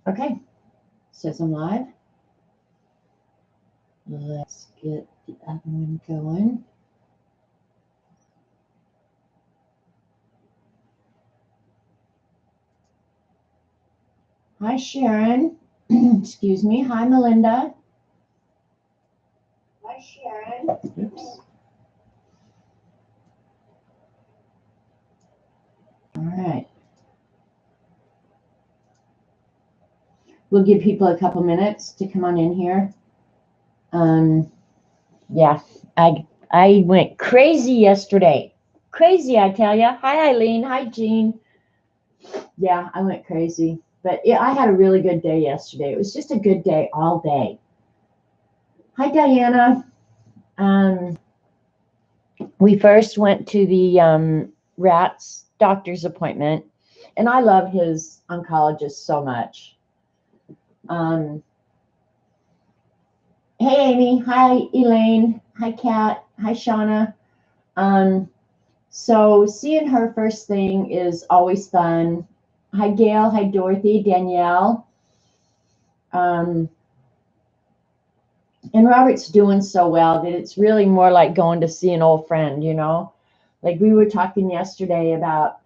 Okay, says I'm live. Let's get the other one going. Hi, Sharon. Excuse me. Hi, Melinda. Hi, Sharon. Oops. All right. We'll give people a couple minutes to come on in here. Yeah, I went crazy yesterday. Crazy, I tell you. Hi, Eileen. Hi, Jean. Yeah, I went crazy. But yeah, I had a really good day yesterday. It was just a good day all day. Hi, Diana. Um, we first went to the Rat's doctor's appointment, and I love his oncologist so much. Um, hey, Amy. Hi, Elaine. Hi, Kat. Hi, Shauna. Um, so seeing her first thing is always fun. Hi, Gail. Hi, Dorothy. Danielle. Um, and Robert's doing so well that it's really more like going to see an old friend, you know? Like we were talking yesterday about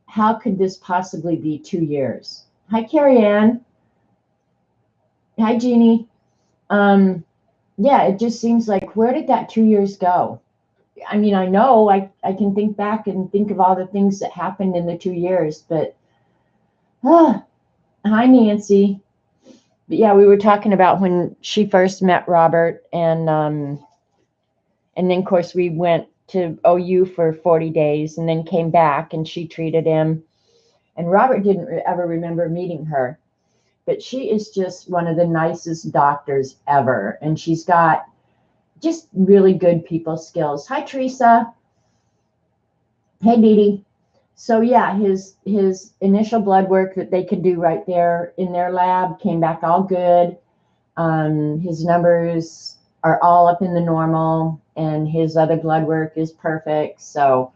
how could this possibly be 2 years? Hi, Carrie Ann. Hi, Jeannie. Yeah, it just seems like where did that 2 years go? I mean, I know I can think back and think of all the things that happened in the 2 years, but hi, Nancy. But yeah, we were talking about when she first met Robert, and then of course we went to OU for 40 days, and then came back, and she treated him. And Robert didn't ever remember meeting her, but she is just one of the nicest doctors ever, and she's got just really good people skills. Hi, Teresa. Hey, Dee Dee. So yeah, his initial blood work that they could do right there in their lab came back all good. His numbers are all up in the normal, and his other blood work is perfect. So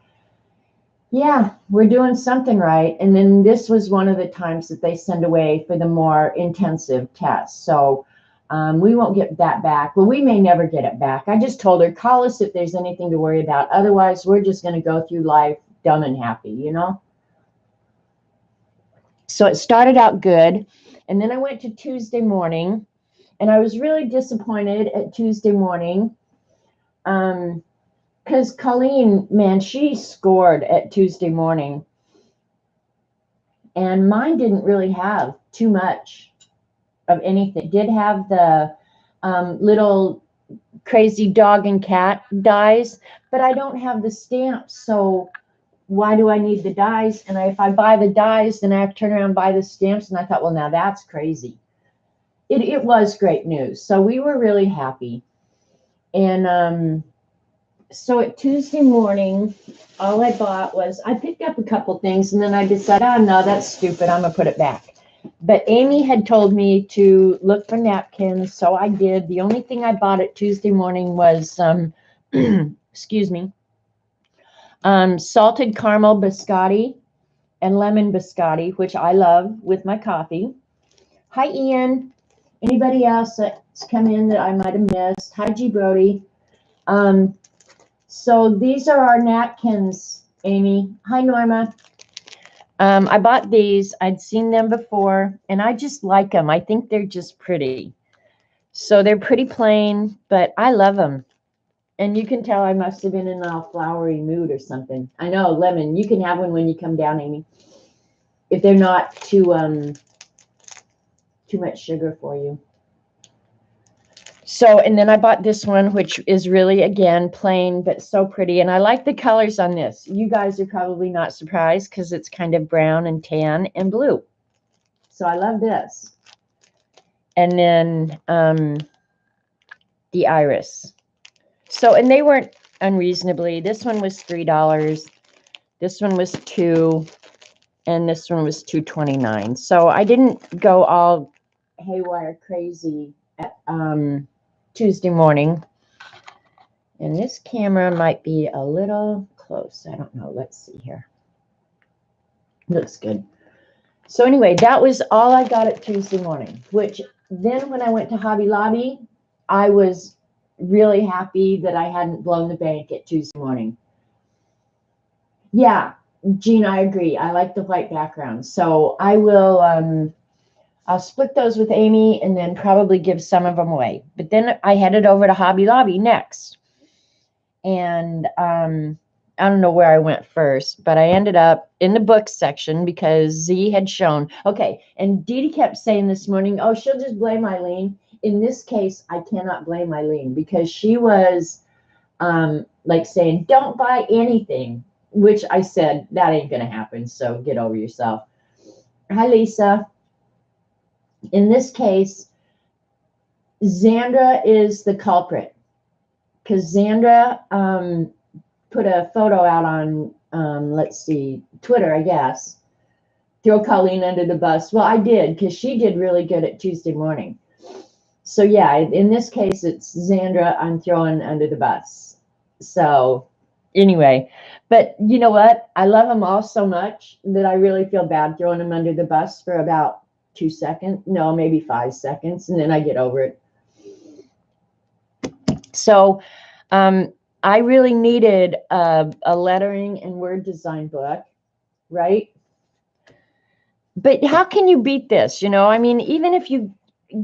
yeah, we're doing something right. And then this was one of the times that they send away for the more intensive tests. So we won't get that back. Well, we may never get it back. I just told her, call us if there's anything to worry about. Otherwise, we're just going to go through life dumb and happy, you know? So it started out good. And then I went to Tuesday morning, and I was really disappointed at Tuesday morning. Because Colleen, man, she scored at Tuesday morning, and mine didn't really have too much of anything. It did have the little crazy dog and cat dies, but I don't have the stamps. So why do I need the dies? And if I buy the dies, then I have to turn around and buy the stamps. And I thought, well, now that's crazy. It was great news. So we were really happy. And so at Tuesday morning, all I bought was, I picked up a couple things, and then I decided, oh, no, that's stupid. I'm going to put it back. But Amy had told me to look for napkins, so I did. The only thing I bought at Tuesday morning was, excuse me, salted caramel biscotti and lemon biscotti, which I love with my coffee. Hi, Ian. Anybody else that's come in that I might have missed? Hi, G. Brody. So these are our napkins, Amy. Hi, Norma. I bought these. I'd seen them before, and I just like them. I think they're just pretty. So they're pretty plain, but I love them. And you can tell I must have been in a flowery mood or something. I know, lemon. You can have one when you come down, Amy. If they're not too much sugar for you. So, and then I bought this one, which is really, again, plain, but so pretty. And I like the colors on this. You guys are probably not surprised because it's kind of brown and tan and blue. So I love this. And then the iris. So, and they weren't unreasonably. This one was $3. This one was $2. And this one was $2.29. So I didn't go all haywire crazy at Tuesday morning. And this camera might be a little close. I don't know. Let's see here. Looks good. So anyway, that was all I got at Tuesday morning, which then when I went to Hobby Lobby, I was really happy that I hadn't blown the bank at Tuesday morning. Yeah, Jean, I agree. I like the white background. So I will, I'll split those with Amy and then probably give some of them away. But then I headed over to Hobby Lobby next. And I don't know where I went first, but I ended up in the books section because Z had shown. Okay, and Dee Dee kept saying this morning, oh, she'll just blame Eileen. In this case, I cannot blame Eileen because she was like saying, don't buy anything, which I said, that ain't going to happen, so get over yourself. Hi, Lisa. In this case, Xandra is the culprit because Xandra put a photo out on, let's see, Twitter, I guess. Throw Colleen under the bus. Well, I did because she did really good at Tuesday morning. So yeah, in this case, it's Xandra I'm throwing under the bus. So anyway, but you know what? I love them all so much that I really feel bad throwing them under the bus for about 2 seconds. No, maybe 5 seconds, and then I get over it. So I really needed a lettering and word design book, right? But how can you beat this? You know, I mean, even if you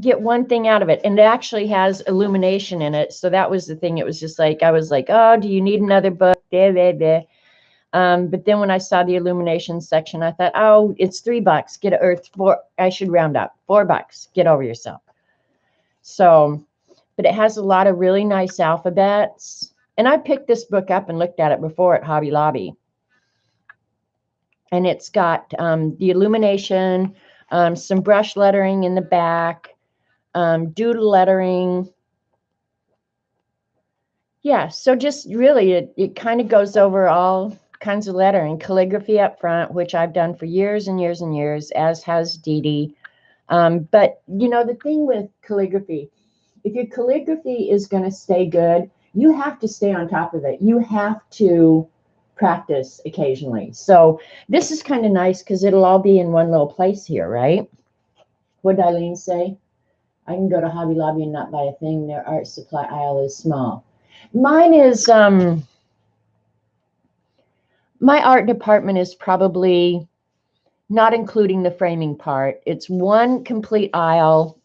get one thing out of it, and it actually has illumination in it. So that was the thing. It was just like, I was like, oh, do you need another book? Blah, blah, blah. But then when I saw the illumination section, I thought, oh, it's $3. Get Earth four. I should round up $4. Get over yourself. So, but it has a lot of really nice alphabets. And I picked this book up and looked at it before at Hobby Lobby. And it's got the illumination, some brush lettering in the back, doodle lettering. Yeah, so just really, it kind of goes over all kinds of lettering, calligraphy up front, which I've done for years and years and years, as has Dee Dee. But, you know, the thing with calligraphy, if your calligraphy is going to stay good, you have to stay on top of it. You have to practice occasionally. So this is kind of nice because it'll all be in one little place here, right? What did Eileen say? I can go to Hobby Lobby and not buy a thing. Their art supply aisle is small. Mine is, my art department is probably not including the framing part. It's one complete aisle,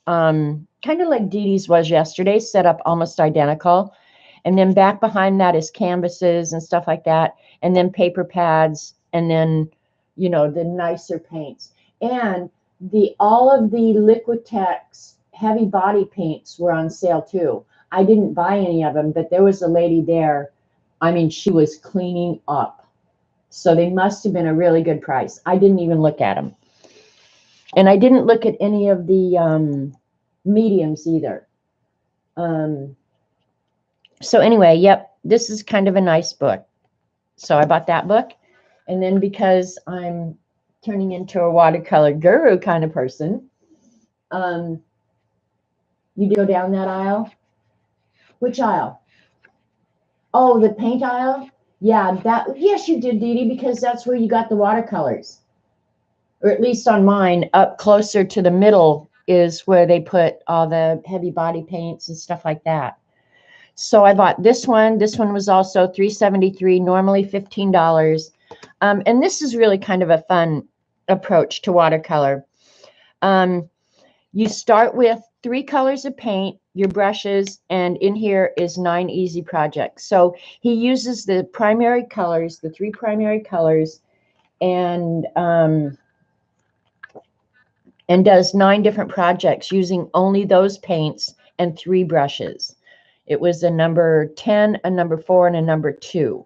kind of like Dee Dee's was yesterday, set up almost identical. And then back behind that is canvases and stuff like that. And then paper pads, and then, you know, the nicer paints. And all of the Liquitex heavy body paints were on sale too. I didn't buy any of them, but there was a lady there. I mean, she was cleaning up. So they must have been a really good price. I didn't even look at them. And I didn't look at any of the mediums either. So anyway, yep, this is kind of a nice book. So I bought that book. And then because I'm turning into a watercolor guru kind of person, you go down that aisle. Which aisle? Oh, the paint aisle? Yeah, yes, you did, Dee Dee, because that's where you got the watercolors. Or at least on mine, up closer to the middle is where they put all the heavy body paints and stuff like that. So I bought this one. This one was also $3.73, normally $15. And this is really kind of a fun approach to watercolor. You start with 3 colors of paint, your brushes, and in here is 9 easy projects. So he uses the primary colors, the 3 primary colors, and does 9 different projects using only those paints and 3 brushes. It was a number 10, a number 4, and a number 2.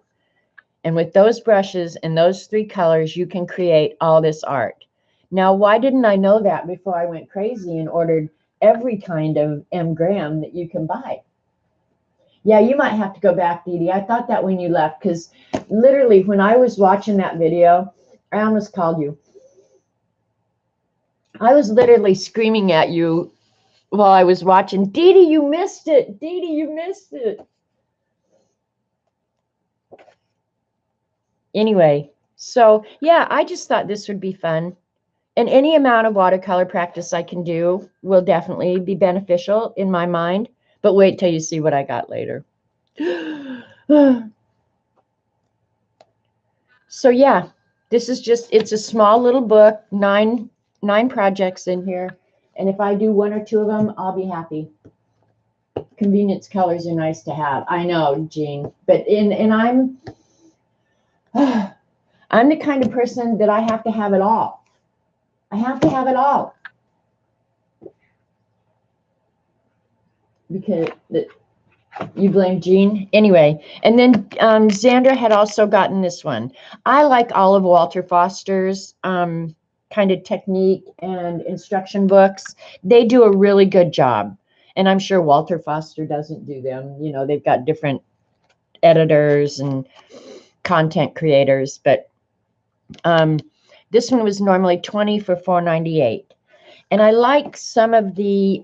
And with those brushes and those 3 colors, you can create all this art. Now, why didn't I know that before I went crazy and ordered every kind of M. Graham that you can buy? Yeah, you might have to go back, Dee Dee. I thought that when you left, because literally when I was watching that video, I almost called you. I was literally screaming at you while I was watching. Dee Dee, you missed it. Dee Dee, you missed it. Anyway, so yeah, I just thought this would be fun. And any amount of watercolor practice I can do will definitely be beneficial in my mind. But wait till you see what I got later. So yeah, this is just, it's a small little book, nine projects in here. And if I do one or two of them, I'll be happy. Convenience colors are nice to have. I know, Jean, but I'm I'm the kind of person that I have to have it all. I have to have it all. Because you blame Jean? Anyway, and then Xandra had also gotten this one. I like all of Walter Foster's kind of technique and instruction books. They do a really good job. And I'm sure Walter Foster doesn't do them. You know, they've got different editors and content creators. But this one was normally $20 for $4.98. And I like some of the...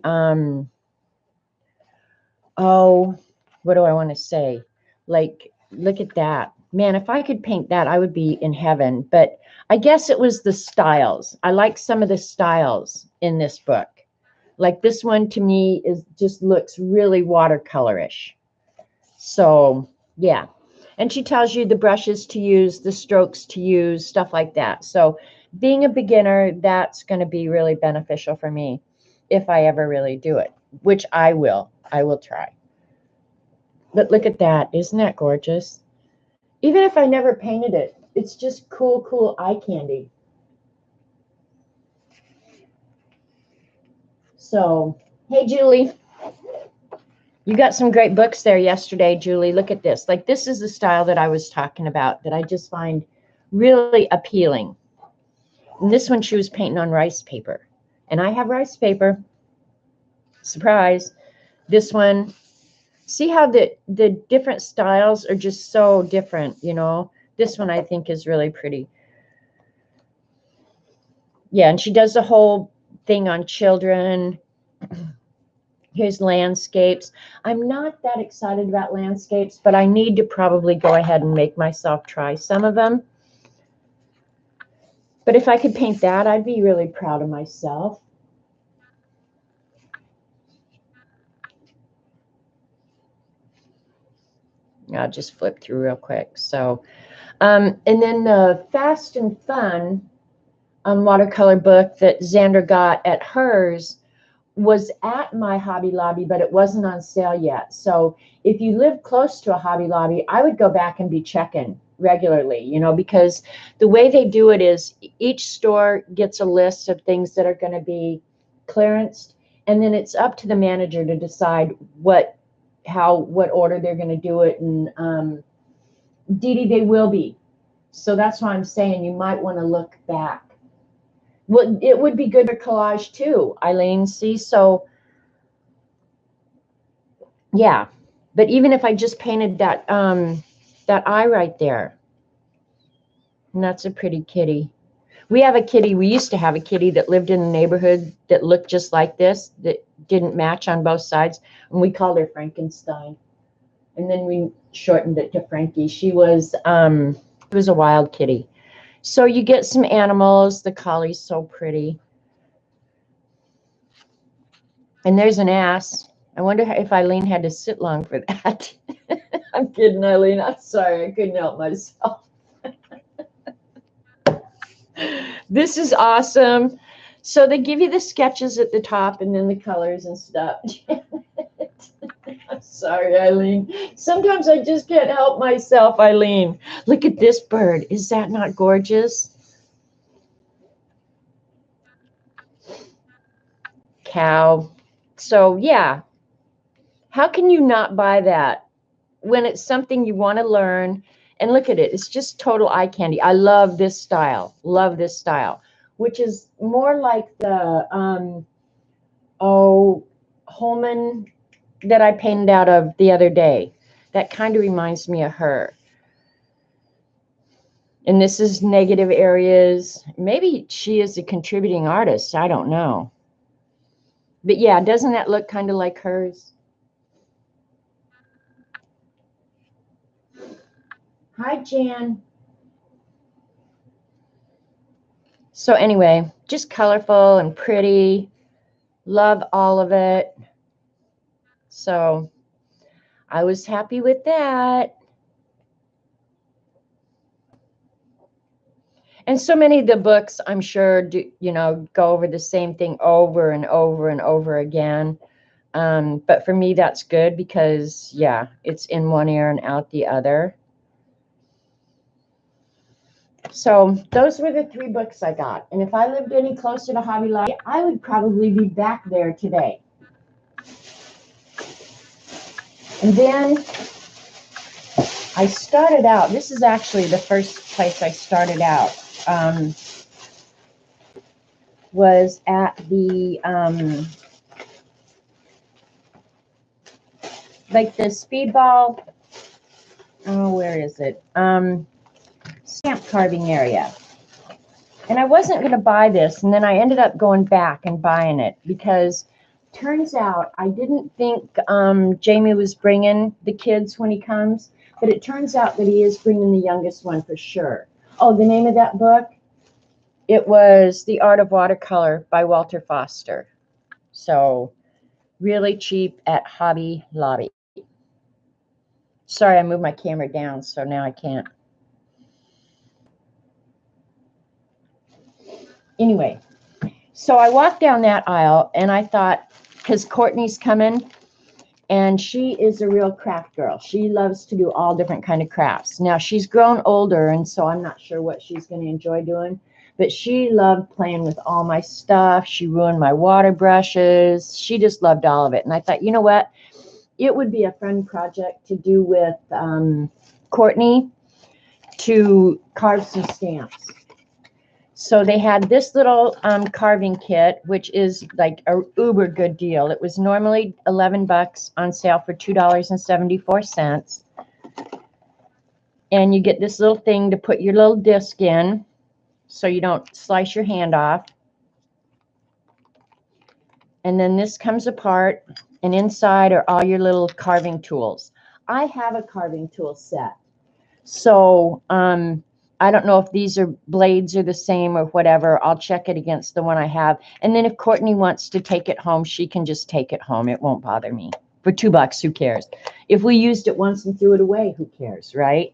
oh, what do I want to say? Like, look at that. Man, if I could paint that, I would be in heaven. But I guess it was the styles. I like some of the styles in this book. Like this one to me is just looks really watercolorish. So, yeah. And she tells you the brushes to use, the strokes to use, stuff like that. So, being a beginner, that's going to be really beneficial for me if I ever really do it, which I will. I will try. But look at that. Isn't that gorgeous? Even if I never painted it, it's just cool eye candy. So, hey, Julie. You got some great books there yesterday, Julie. Look at this. Like, this is the style that I was talking about that I just find really appealing. And this one she was painting on rice paper. And I have rice paper. Surprise. This one, see how the different styles are just so different, you know? This one I think is really pretty. Yeah, and she does the whole thing on children. Here's landscapes. I'm not that excited about landscapes, but I need to probably go ahead and make myself try some of them. But if I could paint that, I'd be really proud of myself. I'll just flip through real quick. So, and then the Fast and Fun watercolor book that Xander got at hers was at my Hobby Lobby, but it wasn't on sale yet. So if you live close to a Hobby Lobby, I would go back and be checking regularly, you know, because the way they do it is each store gets a list of things that are going to be clearanced, and then it's up to the manager to decide what order they're going to do it. And Dee Dee, they will be. So that's why I'm saying you might want to look back. Well, it would be good for collage too, Eileen. See, so yeah. But even if I just painted that that eye right there, and that's a pretty kitty. We have a kitty. We used to have a kitty that lived in the neighborhood that looked just like this, that didn't match on both sides, and we called her Frankenstein. And then we shortened it to Frankie. She was a wild kitty. So you get some animals. The collie's so pretty. And there's an ass. I wonder if Eileen had to sit long for that. I'm kidding, Eileen. I'm sorry. I couldn't help myself. This is awesome. So they give you the sketches at the top and then the colors and stuff. I'm sorry, Eileen. Sometimes I just can't help myself, Eileen. Look at this bird. Is that not gorgeous? Cow. So, yeah. How can you not buy that when it's something you want to learn? And look at it. It's just total eye candy. I love this style. Love this style, which is more like the, Holman that I painted out of the other day. That kind of reminds me of her. And this is negative areas. Maybe she is a contributing artist. I don't know. But yeah, doesn't that look kind of like hers? Hi, Jan. So anyway, just colorful and pretty. Love all of it. So I was happy with that. And so many of the books, I'm sure, do, go over the same thing over and over and over again. But for me, that's good because, yeah, it's in one ear and out the other. So those were the 3 books I got. And if I lived any closer to Hobby Lobby, I would probably be back there today. And then I started out, this is actually the first place I started out, was at the, like the speedball, oh, where is it? Stamp carving area. And I wasn't going to buy this, and then I ended up going back and buying it because turns out I didn't think Jamie was bringing the kids when he comes, but it turns out that he is bringing the youngest one for sure. Oh, the name of that book? It was The Art of Watercolor by Walter Foster. So really cheap at Hobby Lobby. Sorry, I moved my camera down, so now I can't. Anyway, so I walked down that aisle and I thought, because Courtney's coming, and she is a real craft girl. She loves to do all different kind of crafts. Now she's grown older, and so I'm not sure what she's going to enjoy doing, but she loved playing with all my stuff. She ruined my water brushes. She just loved all of it. And I thought, you know what? It would be a fun project to do with Courtney to carve some stamps. So they had this little carving kit, which is like a uber good deal. It was normally $11 on sale for $2.74. And you get this little thing to put your little disc in so you don't slice your hand off. And then this comes apart, and inside are all your little carving tools. I have a carving tool set. So I don't know if these are blades are the same or whatever. I'll check it against the one I have. And then if Courtney wants to take it home, she can just take it home. It won't bother me. For $2, who cares? If we used it once and threw it away, who cares, right?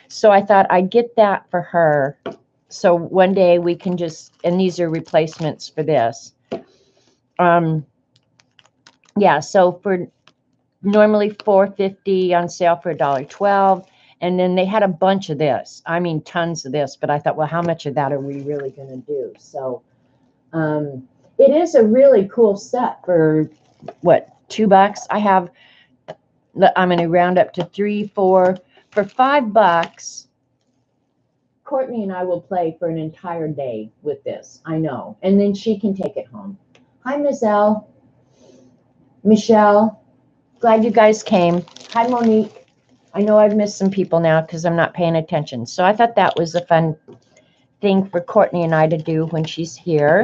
So I thought I'd get that for her. So one day we can just, and these are replacements for this. Yeah, so for normally $4.50 on sale for $1.12. And then they had a bunch of this. I mean, tons of this. But I thought, well, how much of that are we really going to do? So it is a really cool set for, what, $2? I have, I'm going to round up to 3, 4. For $5, Courtney and I will play for an entire day with this. I know. And then she can take it home. Hi, Miss L. Michelle. Glad you guys came. Hi, Monique. I know I've missed some people now because I'm not paying attention. So I thought that was a fun thing for Courtney and I to do when she's here.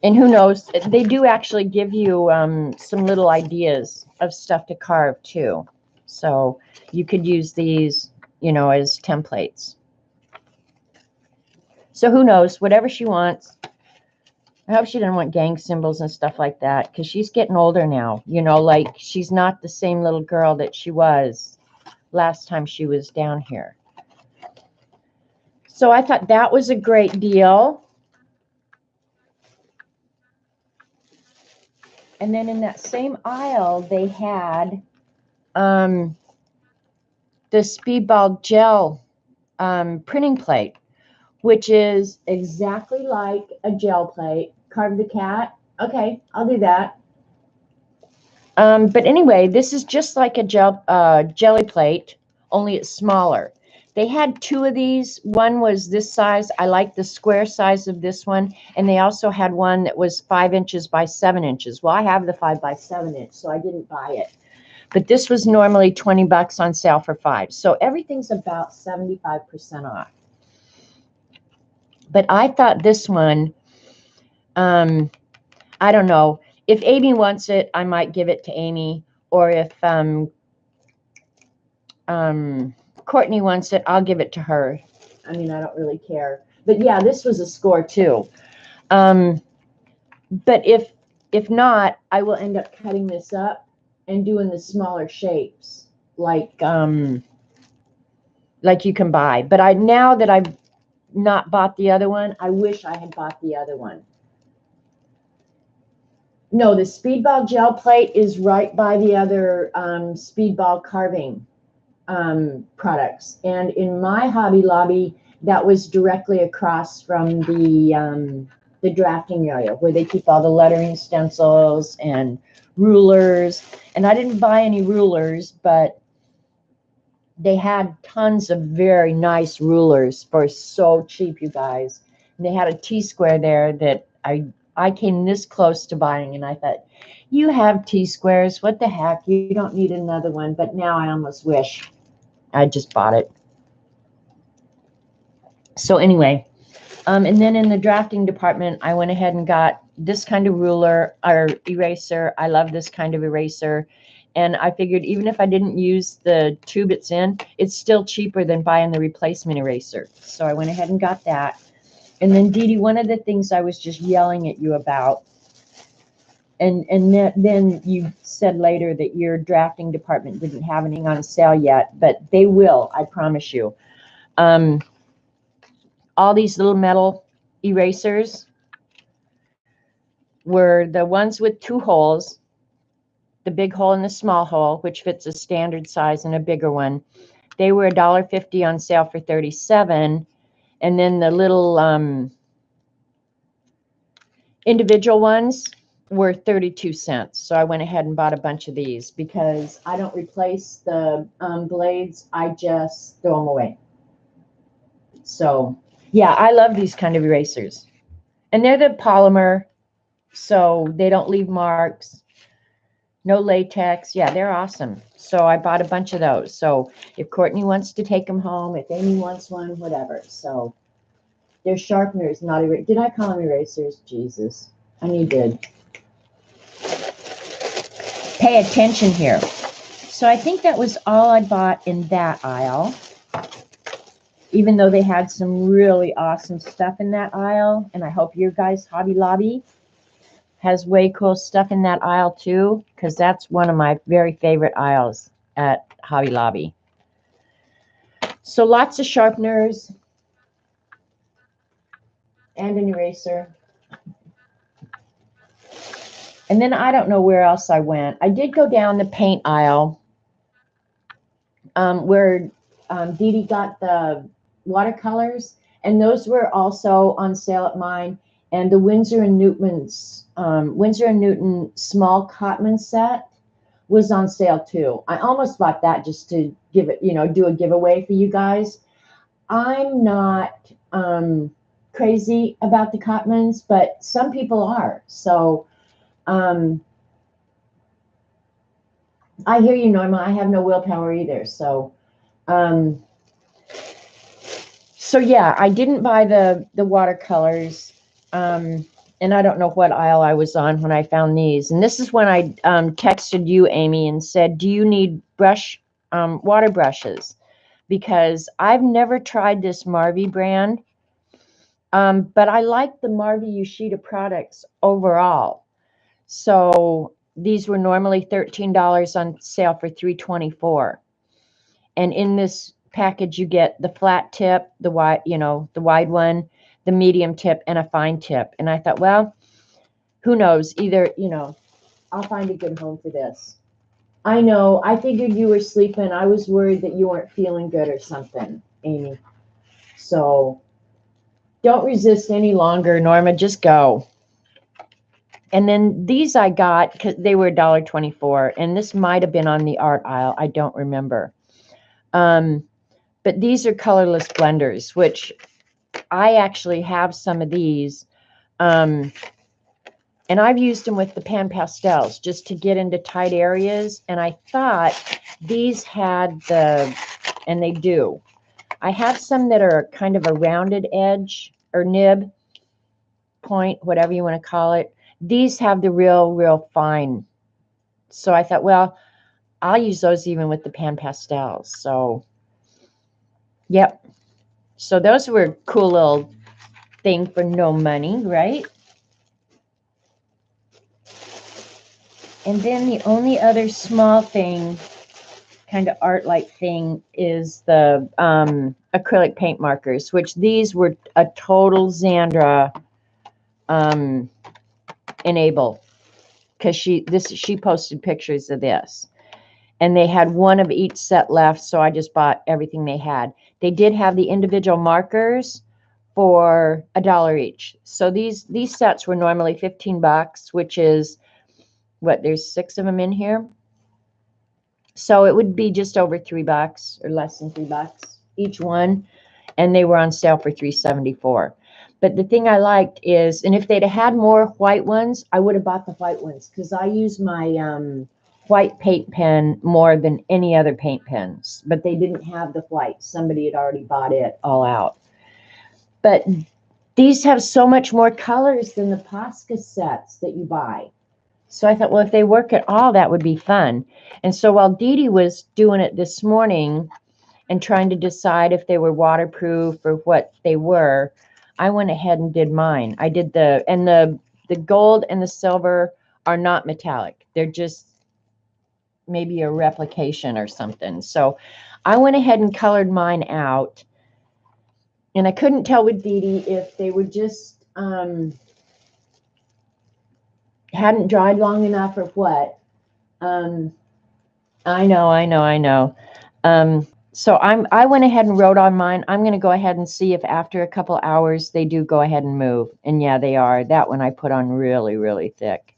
And who knows, they do actually give you some little ideas of stuff to carve too. So you could use these, as templates. So who knows, whatever she wants. I hope she doesn't want gang symbols and stuff like that because she's getting older now. Like she's not the same little girl that she was last time she was down here. So I thought that was a great deal. And then in that same aisle, they had the Speedball gel printing plate, which is exactly like a gel plate. Carve the cat. Okay, I'll do that. But anyway, this is just like a jelly plate, only it's smaller. They had 2 of these. One was this size. I like the square size of this one. And they also had one that was 5 inches by 7 inches. Well, I have the 5 by 7 inch, so I didn't buy it. But this was normally $20 on sale for 5. So everything's about 75% off. But I thought this one, I don't know. If Amy wants it, I might give it to Amy. Or if Courtney wants it, I'll give it to her. I mean, I don't really care. But yeah, this was a score too. But if not, I will end up cutting this up and doing the smaller shapes like you can buy. But now that I've not bought the other one, I wish I had bought the other one. No, the Speedball gel plate is right by the other Speedball carving products. And in my Hobby Lobby, that was directly across from the drafting area where they keep all the lettering stencils and rulers. And I didn't buy any rulers, but they had tons of very nice rulers for so cheap, you guys. And they had a T-square there that I came this close to buying, and I thought, you have T-squares, what the heck? You don't need another one. But now I almost wish I just bought it. So anyway, and then in the drafting department, I went ahead and got this kind of ruler or eraser. I love this kind of eraser. And I figured even if I didn't use the tube it's in, it's still cheaper than buying the replacement eraser. So I went ahead and got that. And then, Dee Dee, one of the things I was just yelling at you about, and then you said later that your drafting department didn't have anything on sale yet, but they will, I promise you. All these little metal erasers were the ones with two holes, the big hole and the small hole, which fits a standard size and a bigger one. They were $1.50 on sale for $37. And then the little individual ones were 32 cents. So I went ahead and bought a bunch of these because I don't replace the blades. I just throw them away. So yeah, I love these kind of erasers. And they're the polymer, so they don't leave marks. No latex. Yeah, they're awesome. So I bought a bunch of those. So if Courtney wants to take them home, if Amy wants one, whatever. So they're sharpeners, not erasers. Did I call them erasers? Jesus. I need to pay attention here. So I think that was all I bought in that aisle. Even though they had some really awesome stuff in that aisle. And I hope your guys' Hobby Lobby has way cool stuff in that aisle too, because that's one of my very favorite aisles at Hobby Lobby. So lots of sharpeners and an eraser. And then I don't know where else I went. I did go down the paint aisle where Dee Dee got the watercolors, and those were also on sale at mine. And the Winsor & Newton small Cotman set was on sale too. I almost bought that just to give it, do a giveaway for you guys. I'm not crazy about the Cotmans, but some people are. So I hear you, Norma. I have no willpower either. So yeah, I didn't buy the watercolors. And I don't know what aisle I was on when I found these. And this is when I texted you, Amy, and said, do you need water brushes? Because I've never tried this Marvy brand. But I like the Marvy Yoshida products overall. So these were normally $13 on sale for $3.24. And in this package, you get the flat tip, the wide one, the medium tip, and a fine tip. And I thought, well, who knows? Either, I'll find a good home for this. I know. I figured you were sleeping. I was worried that you weren't feeling good or something, Amy. So don't resist any longer, Norma. Just go. And then these I got because they were $1.24. And this might have been on the art aisle. I don't remember. But these are colorless blenders, which I actually have some of these. And I've used them with the pan pastels just to get into tight areas. And I thought these had and they do. I have some that are kind of a rounded edge or nib point, whatever you want to call it. These have the real fine. So I thought, well, I'll use those even with the pan pastels. So, yep. So those were a cool little thing for no money, right? And then the only other small thing, kind of art-like thing, is the acrylic paint markers, which these were a total Xandra enable, because she posted pictures of this, and they had one of each set left, so I just bought everything they had. They did have the individual markers for $1 each. So these sets were normally $15, which is what, there's 6 of them in here. So it would be just over $3 or less than $3 each one. And they were on sale for $3.74. But the thing I liked is, and if they'd had more white ones, I would have bought the white ones, because I use my white paint pen more than any other paint pens. But they didn't have the white. Somebody had already bought it all out. But these have so much more colors than the Posca sets that you buy. So I thought, well, if they work at all, that would be fun. And so while Dee Dee was doing it this morning and trying to decide if they were waterproof or what they were, I went ahead and did mine. I did the gold and the silver are not metallic. They're just maybe a replication or something. So I went ahead and colored mine out. And I couldn't tell with Dee Dee if they were just hadn't dried long enough or what. I know. So I went ahead and wrote on mine. I'm going to go ahead and see if after a couple hours they do go ahead and move. And yeah, they are. That one I put on really, really thick.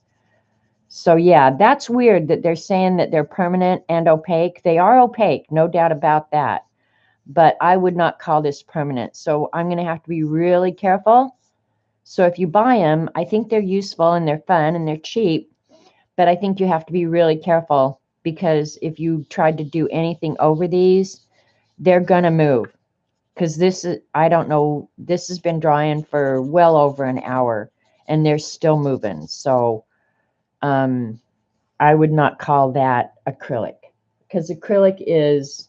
So yeah, that's weird that they're saying that they're permanent and opaque. They are opaque, no doubt about that. But I would not call this permanent. So I'm going to have to be really careful. So if you buy them, I think they're useful and they're fun and they're cheap. But I think you have to be really careful, because if you tried to do anything over these, they're going to move. Because this is, I don't know, this has been drying for well over an hour and they're still moving. So I would not call that acrylic, because acrylic is,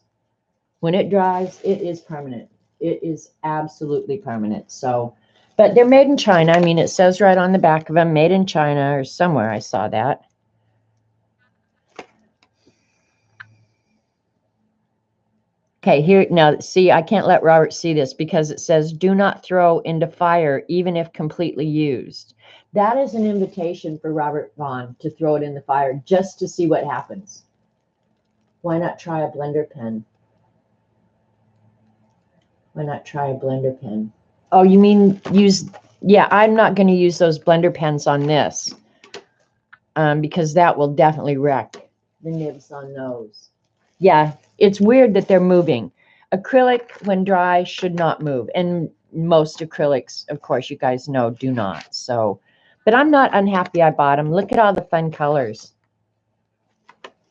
when it dries, it is permanent. It is absolutely permanent. So, but they're made in China. I mean, it says right on the back of them, made in China, or somewhere I saw that. Okay, here, now, see, I can't let Robert see this because it says, do not throw into fire, even if completely used. That is an invitation for Robert Vaughn to throw it in the fire just to see what happens. Why not try a blender pen? Why not try a blender pen? Oh, you mean use, yeah, I'm not going to use those blender pens on this, because that will definitely wreck the nibs on those. Yeah, it's weird that they're moving. Acrylic, when dry, should not move. And most acrylics, of course, you guys know, do not. So, but I'm not unhappy I bought them. Look at all the fun colors.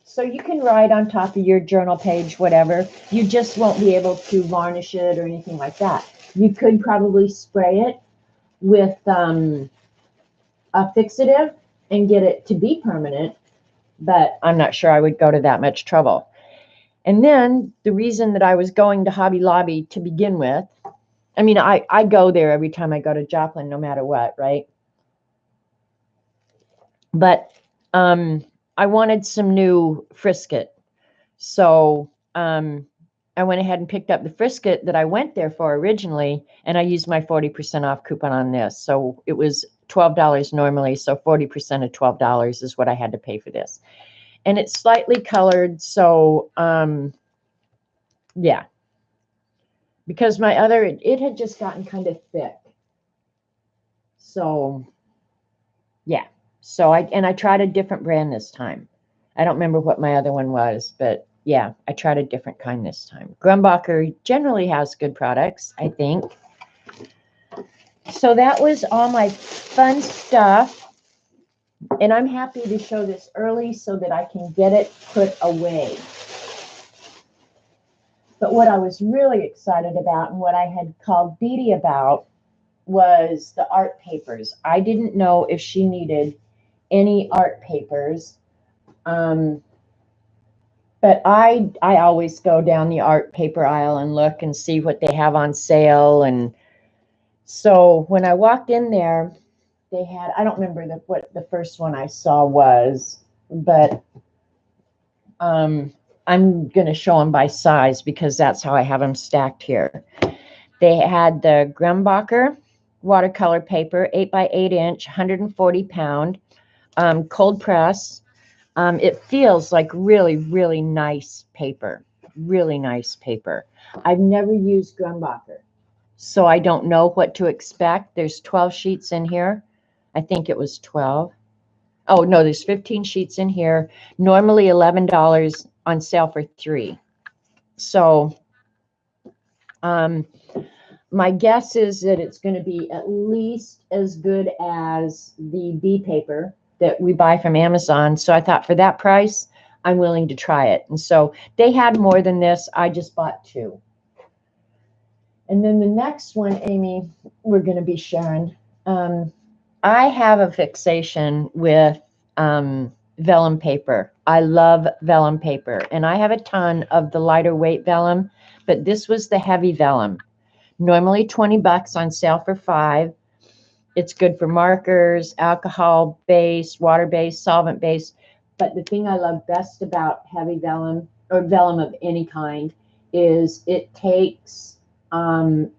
So you can write on top of your journal page, whatever. You just won't be able to varnish it or anything like that. You could probably spray it with a fixative and get it to be permanent, but I'm not sure I would go to that much trouble. And then the reason that I was going to Hobby Lobby to begin with, I mean, I go there every time I go to Joplin, no matter what, right? But I wanted some new frisket. So I went ahead and picked up the frisket that I went there for originally, and I used my 40% off coupon on this. So it was $12 normally, so 40% of $12 is what I had to pay for this. And it's slightly colored, so yeah. Because my other, it had just gotten kind of thick. So yeah. So I tried a different brand this time. I don't remember what my other one was, but yeah, I tried a different kind this time. Grumbacher generally has good products, I think. So that was all my fun stuff. And I'm happy to show this early so that I can get it put away. But what I was really excited about, and what I had called Dee Dee about, was the art papers. I didn't know if she needed any art papers. But I always go down the art paper aisle and look and see what they have on sale. And so when I walked in there, they had, I don't remember what the first one I saw was, but I'm going to show them by size because that's how I have them stacked here. They had the Grumbacher watercolor paper, 8 by 8 inch, 140 pound, cold press. It feels like really, really nice paper. Really nice paper. I've never used Grumbacher, so I don't know what to expect. There's 12 sheets in here. I think it was 12. Oh, no, there's 15 sheets in here. Normally $11, on sale for 3. So my guess is that it's going to be at least as good as the B paper that we buy from Amazon. So I thought for that price, I'm willing to try it. And so they had more than this. I just bought 2. And then the next one, Amy, we're going to be sharing. I have a fixation with vellum paper. I love vellum paper, and I have a ton of the lighter weight vellum, but this was the heavy vellum. Normally $20, on sale for 5. It's good for markers, alcohol based, water based, solvent based. But the thing I love best about heavy vellum or vellum of any kind is it takes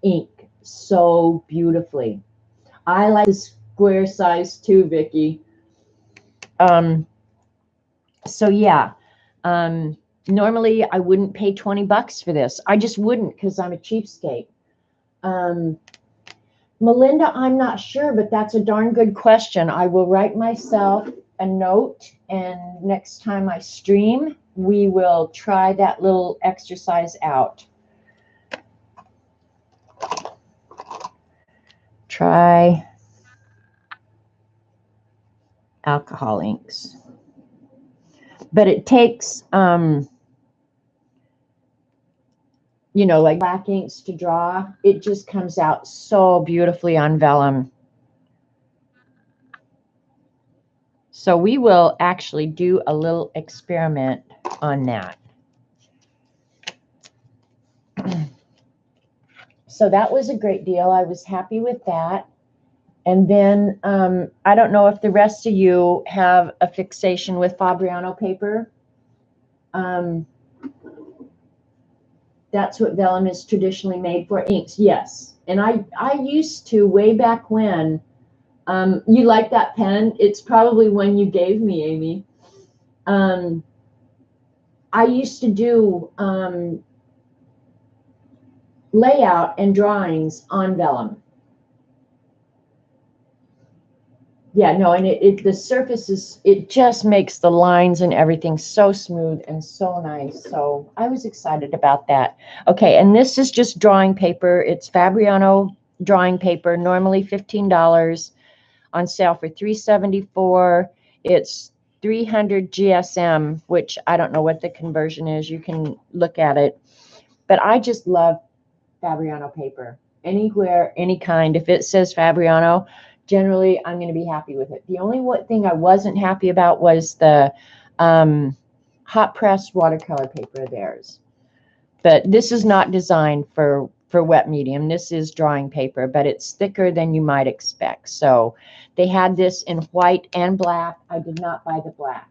ink so beautifully. I like the square size too, Vicki. So yeah, normally I wouldn't pay $20 for this. I just wouldn't because I'm a cheapskate. Melinda, I'm not sure, but that's a darn good question. I will write myself a note, and next time I stream, we will try that little exercise out. Try alcohol inks. But it takes, like black inks to draw. It just comes out so beautifully on vellum. So we will actually do a little experiment on that. So that was a great deal. I was happy with that. And then I don't know if the rest of you have a fixation with Fabriano paper. That's what vellum is traditionally made for, inks. Yes. And I used to, way back when, you like that pen? It's probably one you gave me, Amy. I used to do layout and drawings on vellum. Yeah, no, and the surface it just makes the lines and everything so smooth and so nice. So I was excited about that. Okay, and this is just drawing paper. It's Fabriano drawing paper, normally $15, on sale for $3.74. It's 300 GSM, which I don't know what the conversion is. You can look at it. But I just love Fabriano paper. Anywhere, any kind. If it says Fabriano, generally I'm going to be happy with it. The only thing I wasn't happy about was the hot press watercolor paper of theirs. But this is not designed for wet medium. This is drawing paper, but it's thicker than you might expect. So they had this in white and black. I did not buy the black.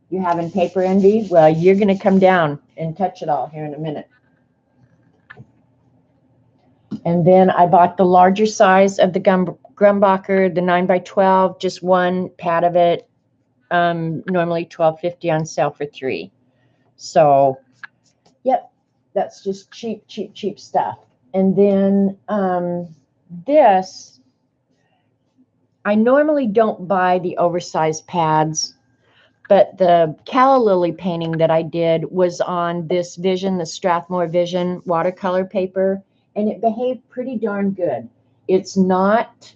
You having paper envy? Well, you're going to come down and touch it all here in a minute. And then I bought the larger size of the Grumbacher, the 9 by 12, just one pad of it. Normally $12.50, on sale for 3. So, yep, that's just cheap, cheap, cheap stuff. And then this, I normally don't buy the oversized pads, but the calla lily painting that I did was on this Vision, the Strathmore Vision watercolor paper, and it behaved pretty darn good. It's not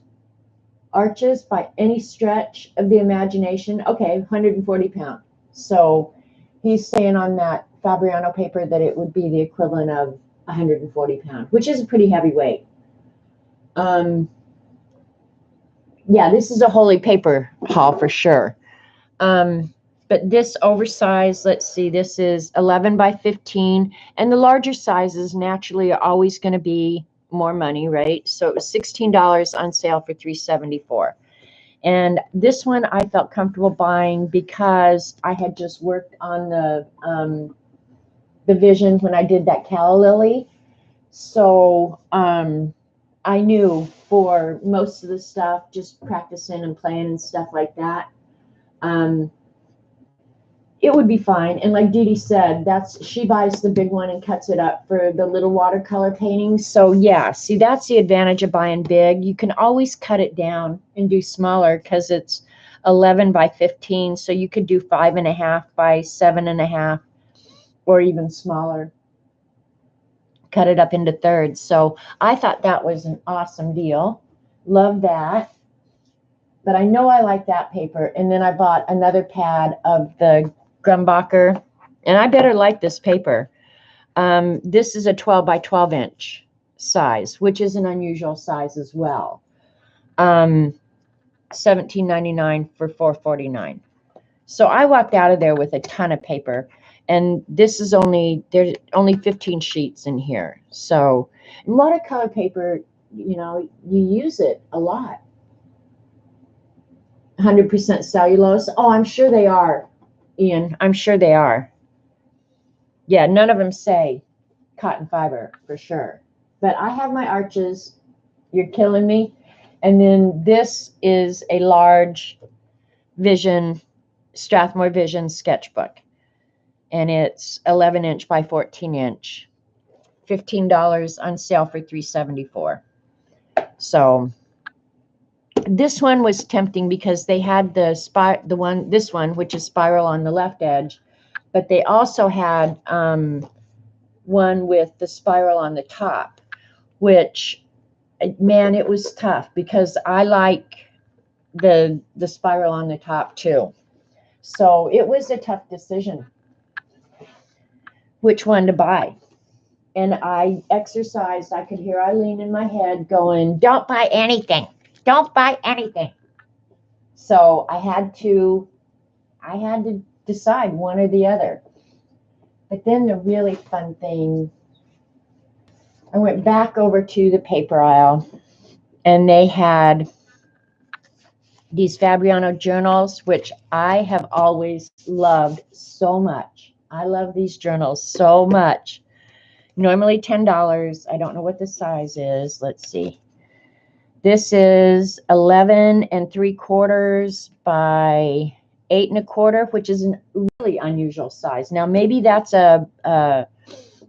arches by any stretch of the imagination. Okay, 140 pounds. So he's saying on that Fabriano paper that it would be the equivalent of 140 pounds, which is a pretty heavy weight. Yeah, this is a holy paper haul for sure. But this oversized, let's see, this is 11 by 15. And the larger sizes naturally are always going to be more money, right? So it was $16 on sale for $3.74. And this one I felt comfortable buying because I had just worked on the vision when I did that calla lily. So I knew for most of the stuff, just practicing and playing and stuff like that, it would be fine. And like Dee Dee said, she buys the big one and cuts it up for the little watercolor paintings. So yeah, see, that's the advantage of buying big. You can always cut it down and do smaller because it's 11 by 15. So you could do 5.5 by 7.5 or even smaller. Cut it up into thirds. So I thought that was an awesome deal. Love that. But I know I like that paper. And then I bought another pad of the Grumbacher, and I better like this paper. This is a 12 by 12 inch size, which is an unusual size as well. $17.99 for $4.49. So I walked out of there with a ton of paper, and there's only 15 sheets in here. So watercolor paper, you use it a lot. 100% cellulose. Oh, I'm sure they are, Ian. I'm sure they are. Yeah, none of them say cotton fiber for sure. But I have my arches. You're killing me. And then this is a large Strathmore Vision sketchbook. And it's 11 inch by 14 inch. $15 on sale for $3.74. So this one was tempting because they had this one, which is spiral on the left edge, but they also had one with the spiral on the top, which, man, it was tough because I like the spiral on the top too. So it was a tough decision which one to buy. And I exercised. I could hear Eileen in my head going, "Don't buy anything. Don't buy anything." So I had to decide one or the other. But then the really fun thing, I went back over to the paper aisle, and they had these Fabriano journals, which I have always loved so much. I love these journals so much. Normally $10. I don't know what the size is. Let's see. This is 11 3/4 by 8 1/4, which is a really unusual size. Now, maybe that's a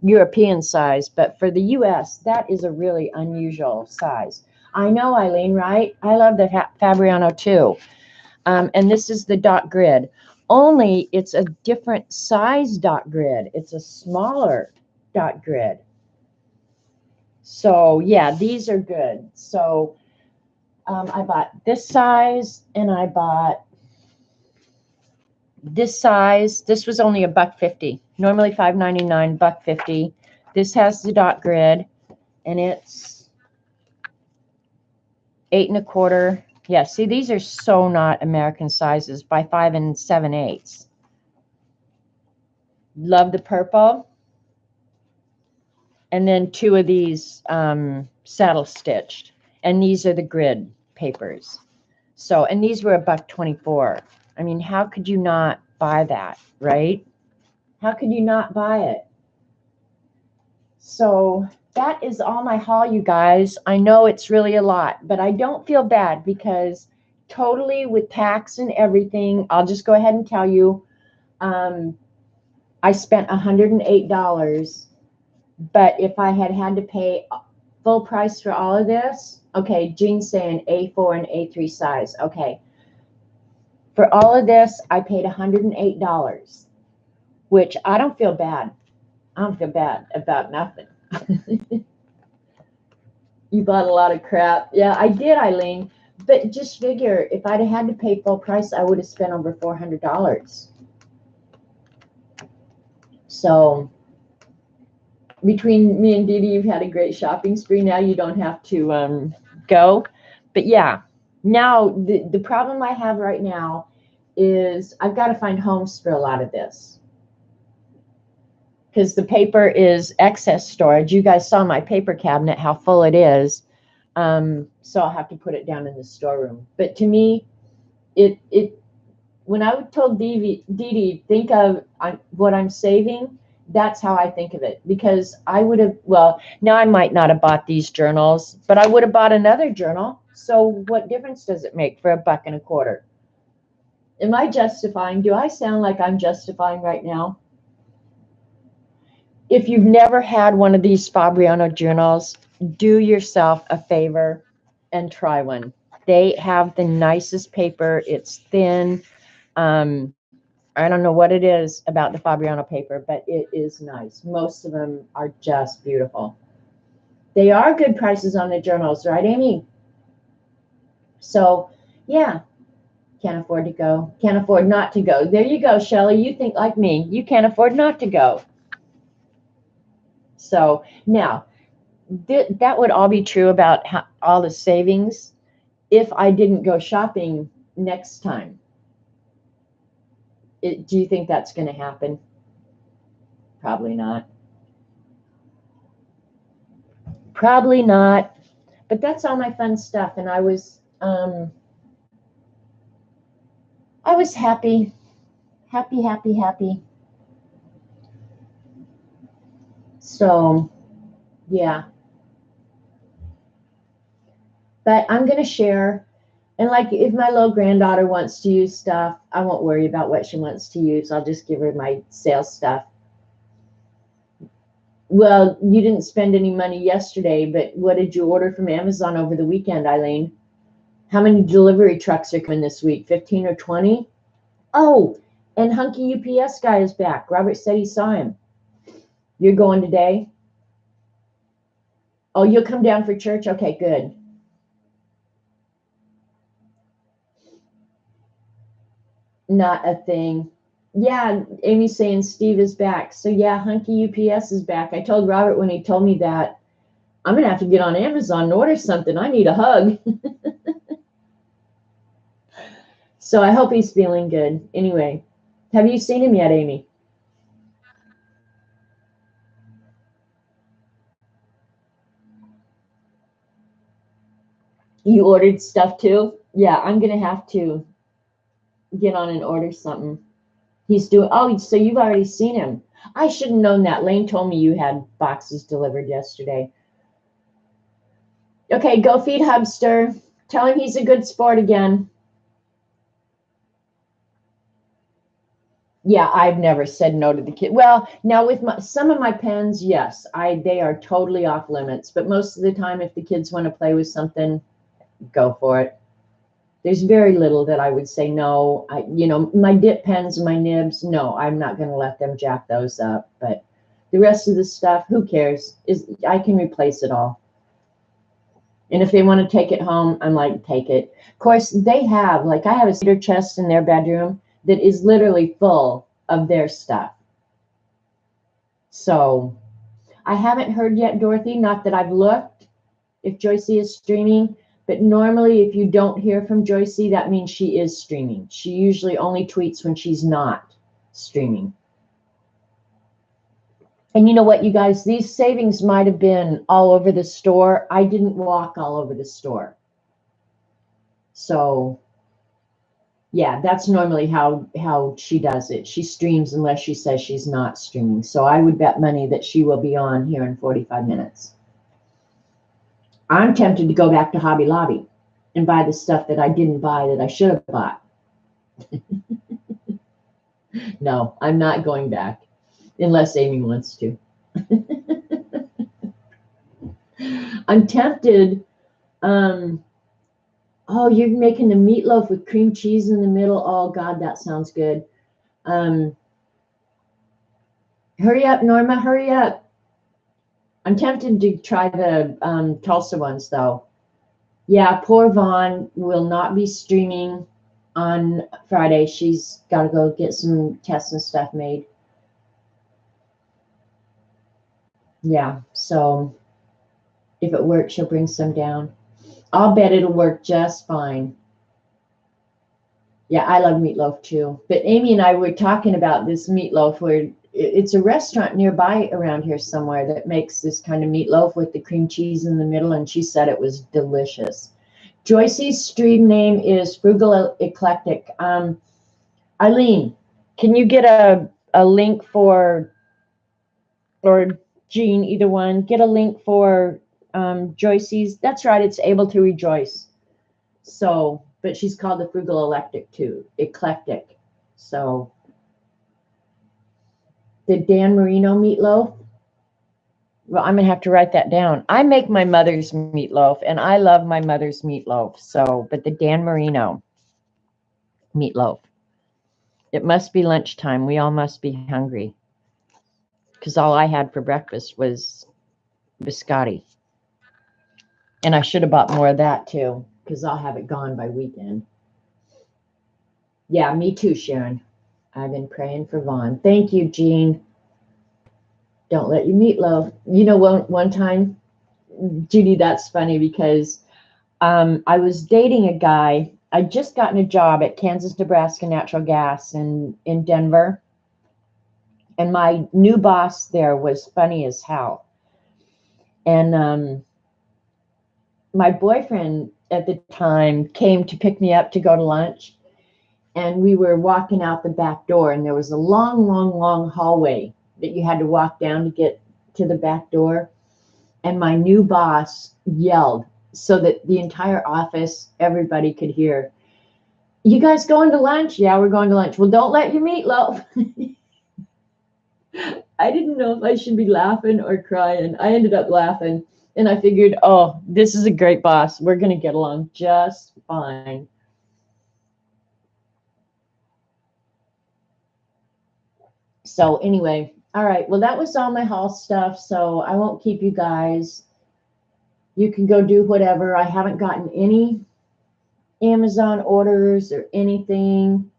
European size, but for the U.S., that is a really unusual size. I know, Eileen, right? I love the Fabriano too. And this is the dot grid. Only it's a different size dot grid. It's a smaller dot grid. So, yeah, these are good. So, I bought this size, and I bought this size. This was only $1.50. Normally $5.99, $1.50. This has the dot grid, and it's 8 1/4. Yeah, see, these are so not American sizes, by 5 7/8. Love the purple. And then 2 of these saddle stitched, and these are the grid papers. So, and these were $1.24. I mean, how could you not buy that, right? How could you not buy it? So that is all my haul, you guys. I know it's really a lot, but I don't feel bad because totally with tax and everything, I'll just go ahead and tell you, I spent $108. But if I had to pay full price for all of this, okay, Jean's saying A4 and A3 size. Okay. For all of this, I paid $108, which I don't feel bad. I don't feel bad about nothing. You bought a lot of crap. Yeah, I did, Eileen. But just figure, if I'd had to pay full price, I would have spent over $400. So between me and Dee Dee, you've had a great shopping spree. Now you don't have to go. But yeah, now the problem I have right now is I've got to find homes for a lot of this because the paper is excess storage. You guys saw my paper cabinet, how full it is. So I'll have to put it down in the storeroom. But to me, it when I told Dee Dee, think of what I'm saving, that's how I think of it. Because I would have, well, now I might not have bought these journals, but I would have bought another journal. So what difference does it make for $1.25? Am I justifying? Do I sound like I'm justifying right now? If you've never had one of these Fabriano journals, do yourself a favor and try one. They have the nicest paper. It's thin. I don't know what it is about the Fabriano paper, but it is nice. Most of them are just beautiful. They are good prices on the journals, right, Amy? So, yeah, can't afford to go. Can't afford not to go. There you go, Shelley. You think like me. You can't afford not to go. So now, that would all be true about all the savings if I didn't go shopping next time. Do you think that's going to happen? Probably not. Probably not. But that's all my fun stuff, and I was happy. So, yeah. But I'm going to share. And like, if my little granddaughter wants to use stuff, I won't worry about what she wants to use. I'll just give her my sales stuff. Well, you didn't spend any money yesterday, but what did you order from Amazon over the weekend, Eileen? How many delivery trucks are coming this week? 15 or 20? Oh, and Hunky UPS guy is back. Robert said he saw him. You're going today? Oh, you'll come down for church? Okay, good. Not a thing. Yeah, Amy's saying Steve is back. So yeah, Hunky UPS is back. I told Robert when he told me that, I'm going to have to get on Amazon and order something. I need a hug. So I hope he's feeling good. Anyway, have you seen him yet, Amy? You ordered stuff too? Yeah, I'm going to have to get on and order something. He's doing, oh, so you've already seen him. I should have known that. Lane told me you had boxes delivered yesterday. Okay, go feed Hubster. Tell him he's a good sport again. Yeah, I've never said no to the kid. Well, now with some of my pens, yes, they are totally off limits. But most of the time, if the kids want to play with something, go for it. There's very little that I would say no. My dip pens and my nibs, no, I'm not going to let them jack those up. But the rest of the stuff, who cares? I can replace it all. And if they want to take it home, I'm like, take it. Of course, I have a cedar chest in their bedroom that is literally full of their stuff. So I haven't heard yet, Dorothy, not that I've looked, if Joycey is streaming. But normally, if you don't hear from Joycey, that means she is streaming. She usually only tweets when she's not streaming. And you know what, you guys? These savings might have been all over the store. I didn't walk all over the store. So, yeah, that's normally how she does it. She streams unless she says she's not streaming. So I would bet money that she will be on here in 45 minutes. I'm tempted to go back to Hobby Lobby and buy the stuff that I didn't buy that I should have bought. No, I'm not going back unless Amy wants to. I'm tempted. Oh, you're making the meatloaf with cream cheese in the middle. Oh, God, that sounds good. Hurry up, Norma, hurry up. I'm tempted to try the Tulsa ones, though. Yeah, poor Vaughn will not be streaming on Friday. She's got to go get some tests and stuff made. Yeah, so if it works, she'll bring some down. I'll bet it'll work just fine. Yeah, I love meatloaf too. But Amy and I were talking about this meatloaf where it's a restaurant nearby around here somewhere that makes this kind of meatloaf with the cream cheese in the middle, and she said it was delicious. Joyce's stream name is Frugal Eclectic. Eileen, can you get a link for, or Jean, either one, get a link for Joyce's? That's right, it's Able to Rejoice. So, but she's called the Frugal Eclectic too, Eclectic. So, the Dan Marino meatloaf. Well, I'm gonna have to write that down. I make my mother's meatloaf, and I love my mother's meatloaf. So, but the Dan Marino meatloaf. It must be lunchtime. We all must be hungry because all I had for breakfast was biscotti, and I should have bought more of that too because I'll have it gone by weekend. Yeah, me too, Sharon. I've been praying for Vaughn. Thank you, Jean. Don't let your meatloaf. You know, one time, Judy, that's funny because I was dating a guy. I'd just gotten a job at Kansas, Nebraska Natural Gas in Denver. And my new boss there was funny as hell. And my boyfriend at the time came to pick me up to go to lunch. And we were walking out the back door, and there was a long, long, long hallway that you had to walk down to get to the back door. And my new boss yelled so that the entire office, everybody could hear, "You guys going to lunch?" "Yeah, we're going to lunch." "Well, don't let your meatloaf." I didn't know if I should be laughing or crying. I ended up laughing, and I figured, oh, this is a great boss. We're going to get along just fine. So anyway, all right. Well, that was all my haul stuff, so I won't keep you guys. You can go do whatever. I haven't gotten any Amazon orders or anything.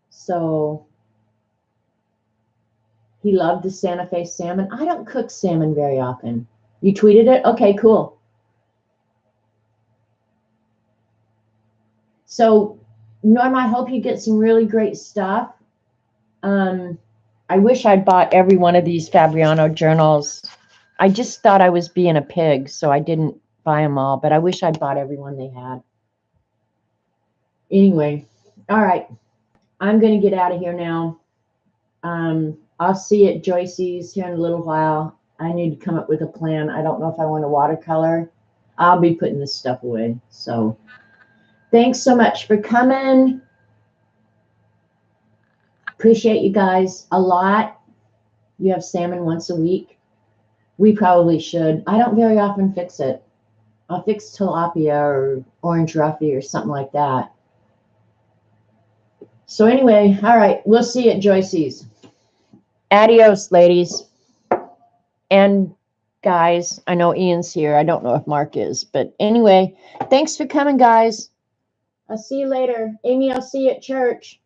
So he loved the Santa Fe salmon. I don't cook salmon very often. You tweeted it? Okay, cool. So, Norm, I hope you get some really great stuff. I wish I'd bought every one of these Fabriano journals. I just thought I was being a pig, so I didn't buy them all, but I wish I'd bought every one they had. Anyway, all right. I'm going to get out of here now. I'll see you at Joyce's here in a little while. I need to come up with a plan. I don't know if I want a watercolor. I'll be putting this stuff away. So thanks so much for coming. Appreciate you guys a lot. You have salmon once a week. We probably should. I don't very often fix it. I'll fix tilapia or orange roughy or something like that. So anyway, all right. We'll see you at Joyce's. Adios, ladies. And guys, I know Ian's here. I don't know if Mark is. But anyway, thanks for coming, guys. I'll see you later. Amy, I'll see you at church.